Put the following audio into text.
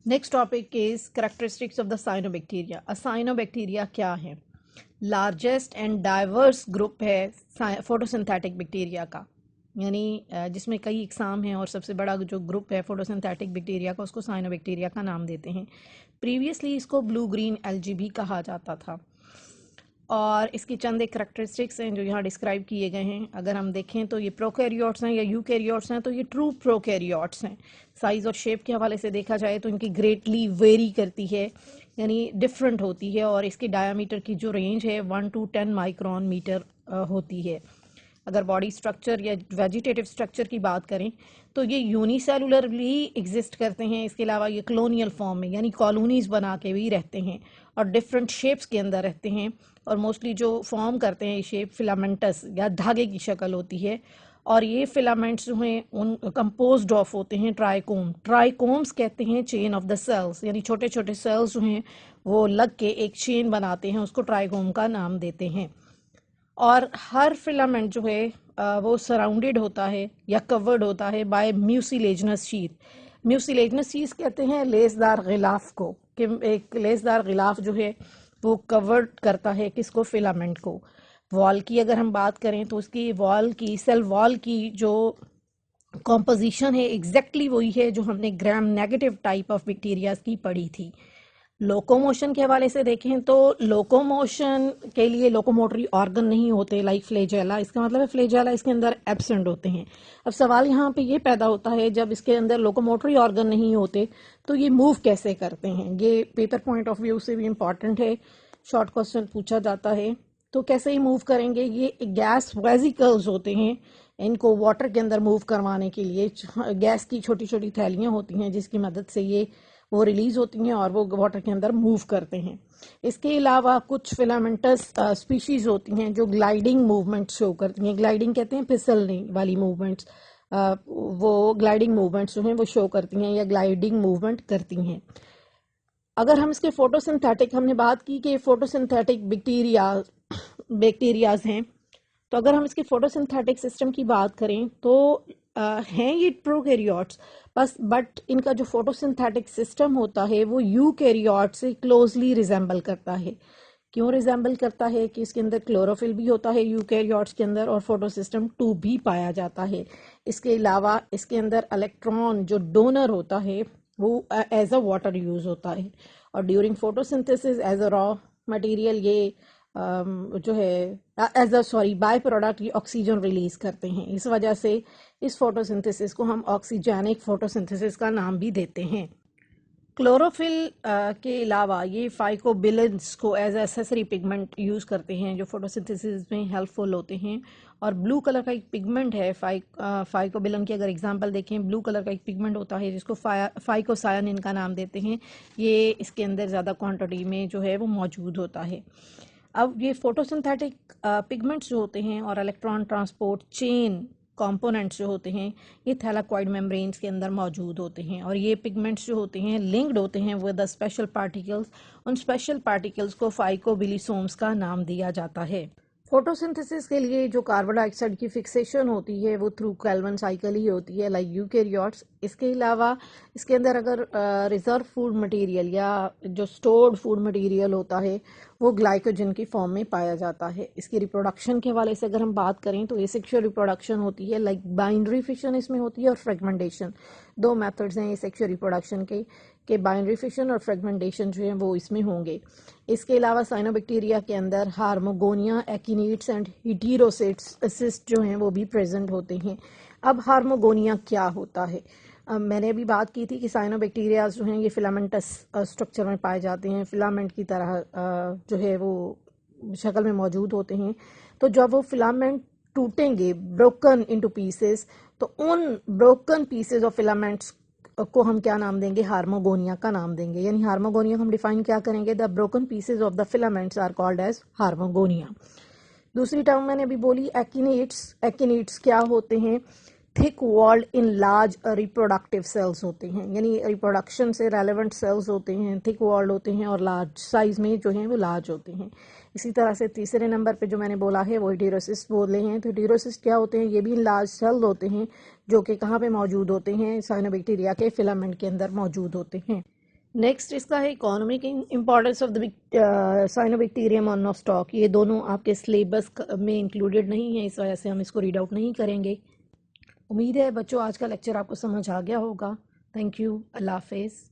Next topic is characteristics of the cyanobacteria. Cyanobacteria क्या है? Largest and diverse group है photosynthetic bacteria का, यानी जिसमें कई इकसाम हैं और सबसे बड़ा जो ग्रुप है फोटोसिंथेटिक बैक्टीरिया का उसको साइनोबैक्टीरिया का नाम देते हैं। प्रीवियसली इसको ब्लू ग्रीन एल्गी भी कहा जाता था। और इसकी चंद एक करेक्टरिस्टिक्स हैं जो यहाँ डिस्क्राइब किए गए हैं। अगर हम देखें तो ये प्रोकैरियोट्स हैं या यूकैरियोट्स हैं, तो ये ट्रू प्रोकैरियोट्स हैं। साइज़ और शेप के हवाले से देखा जाए तो इनकी ग्रेटली वेरी करती है, यानी डिफरेंट होती है, और इसकी डायामीटर की जो रेंज है 1 to 10 माइक्रोन मीटर होती है। अगर बॉडी स्ट्रक्चर या वेजिटेटिव स्ट्रक्चर की बात करें तो ये यूनिसेलुलरली एग्जिस्ट करते हैं। इसके अलावा ये कॉलोनियल फॉर्म में यानी कॉलोनीज बना के भी रहते हैं और डिफरेंट शेप्स के अंदर रहते हैं। और मोस्टली जो फॉर्म करते हैं ये शेप फिलामेंटस या धागे की शक्ल होती है। और ये फिलामेंट्स जो हैं उन कंपोज्ड ऑफ होते हैं ट्राइकोम्स कहते हैं चेन ऑफ द सेल्स, यानी छोटे छोटे सेल्स जो हैं वो लग के एक चेन बनाते हैं, उसको ट्राइकोम का नाम देते हैं। और हर फिलामेंट जो है वो सराउंडेड होता है या कवर्ड होता है by mucilaginous sheath. Mucilaginous sheath कहते हैं लेसदार गिलाफ को, कि एक लेसदार गिलाफ जो है वो कवर्ड करता है किसको? फिलामेंट को। वॉल की अगर हम बात करें तो उसकी वॉल की सेल वॉल की जो कॉम्पोजिशन है एग्जैक्टली वही है जो हमने gram negative type of bacterias की पढ़ी थी। लोकोमोशन के हवाले से देखें तो लोकोमोशन के लिए लोकोमोटरी ऑर्गन नहीं होते लाइक फ्लेजेला। इसका मतलब है फ्लेजेला इसके अंदर एब्सेंट होते हैं। अब सवाल यहाँ पे ये पैदा होता है जब इसके अंदर लोकोमोटरी ऑर्गन नहीं होते तो ये मूव कैसे करते हैं? ये पेपर पॉइंट ऑफ व्यू से भी इम्पॉर्टेंट है, शॉर्ट क्वेश्चन पूछा जाता है। तो कैसे ही मूव करेंगे? ये गैस वेजिकल्स होते हैं, इनको वाटर के अंदर मूव करवाने के लिए गैस की छोटी छोटी थैलियाँ होती हैं जिसकी मदद से ये वो रिलीज होती हैं और वो वाटर के अंदर मूव करते हैं। इसके अलावा कुछ फिलामेंटस स्पीशीज होती हैं जो ग्लाइडिंग मूवमेंट शो करती हैं। ग्लाइडिंग कहते हैं फिसलने वाली मूवमेंट्स, वो ग्लाइडिंग मूवमेंट्स जो हैं वो शो करती हैं या ग्लाइडिंग मूवमेंट करती हैं। अगर हम इसके फोटोसिंथेटिक, हमने बात की कि फोटोसिंथेटिक बैक्टीरियाज हैं, तो अगर हम इसके फोटोसिंथेटिक सिस्टम की बात करें तो हैं ये प्रोकैरियोट्स बस, बट इनका जो फोटोसिंथेटिक सिस्टम होता है वो यूकैरियोट से क्लोजली रिजेंबल करता है। क्यों रिजेंबल करता है? कि इसके अंदर क्लोरोफिल भी होता है यूकैरियोट्स के अंदर और फोटोसिस्टम 2 भी पाया जाता है। इसके अलावा इसके अंदर इलेक्ट्रॉन जो डोनर होता है वो एज अ वाटर यूज होता है, और during photosynthesis as a raw material ये जो है एज अ बाय प्रोडक्ट ये ऑक्सीजन रिलीज करते हैं। इस वजह से इस फोटोसिंथेसिस को हम ऑक्सीजेनिक फोटोसिंथेसिस का नाम भी देते हैं। क्लोरोफिल के अलावा ये फाइकोबिलेंस को एज एसेसरी पिगमेंट यूज़ करते हैं जो फोटोसिंथेसिस में हेल्पफुल होते हैं। और ब्लू कलर का एक पिगमेंट है फाइकोबिलन की अगर एग्जांपल देखें, ब्लू कलर का एक पिगमेंट होता है जिसको फाइकोसायानिन का नाम देते हैं। ये इसके अंदर ज़्यादा क्वांटिटी में जो है वो मौजूद होता है। अब ये फोटोसिंथेटिक पिगमेंट्स जो होते हैं और इलेक्ट्रॉन ट्रांसपोर्ट चेन कंपोनेंट्स जो होते हैं ये थैलाकॉइड मेम्ब्रेन्स के अंदर मौजूद होते हैं, और ये पिगमेंट्स जो होते हैं लिंक्ड होते हैं विद द स्पेशल पार्टिकल्स। उन स्पेशल पार्टिकल्स को फाइकोबिलिसोम्स का नाम दिया जाता है। फोटोसिंथेसिस के लिए जो कार्बन डाइऑक्साइड की फिक्सेशन होती है वो थ्रू कैल्विन साइकिल ही होती है लाइक यूकैरियोट्स। इसके अलावा इसके अंदर अगर रिजर्व फूड मटेरियल या जो स्टोर्ड फूड मटेरियल होता है वो ग्लाइकोजन की फॉर्म में पाया जाता है। इसकी रिप्रोडक्शन के हवाले से अगर हम बात करें तो एसेक्सुअल रिप्रोडक्शन होती है लाइक बाइनरी फिशन इसमें होती है और फ्रेगमेंटेशन। दो मेथड्स हैं सेक्सुअल रिप्रोडक्शन के बाइनरी फिशन और फ्रेगमेंटेशन जो है वो इसमें होंगे। इसके अलावा साइनोबैक्टीरिया के अंदर हार्मोगोनिया, एक्टिनिड्स एंड हीटेरोसिस्ट जो हैं वो भी प्रेजेंट होते हैं। अब हार्मोगोनिया क्या होता है? मैंने अभी बात की थी कि साइनोबैक्टीरिया जो हैं ये फिलामेंटस स्ट्रक्चर में पाए जाते हैं, फिलामेंट की तरह जो है वो शक्ल में मौजूद होते हैं। तो जब वो फिलामेंट टूटेंगे, ब्रोकन इनटू पीसेस, तो उन ब्रोकन पीसेस ऑफ फिलामेंट्स को हम क्या नाम देंगे? हार्मोगोनिया का नाम देंगे। यानी हार्मोगोनिया हम डिफाइन क्या करेंगे? The broken pieces of the filaments are called as hormogonia. दूसरी टर्म मैंने अभी बोली एक्टिनिड्स। एक्टिनिड्स क्या होते हैं? Thick walled in large reproductive cells होते हैं, यानी रिप्रोडक्शन से रेलेवेंट सेल्स होते हैं, थिक वॉल्ड होते हैं और लार्ज साइज में जो हैं वो लार्ज होते हैं। इसी तरह से तीसरे नंबर पे जो मैंने बोला है वो हीटेरोसिस्ट बोले हैं। तो हीटेरोसिस्ट क्या होते हैं? ये भी लार्ज सेल होते हैं जो कि कहाँ पे मौजूद होते हैं? साइनोबैक्टीरिया के फिलामेंट के अंदर मौजूद होते हैं। نیکسٹ اس کا ہے اکانومک امپورٹنس آف دا سائنوبیکٹیریم مونوسٹاک. یہ دونوں آپ کے سلیبس میں انکلوڈیڈ نہیں ہیں، اس وجہ سے ہم اس کو ریڈ آؤٹ نہیں کریں گے. امید ہے بچوں آج کا لیکچر آپ کو سمجھ آ گیا ہوگا. Thank you. اللہ حافظ.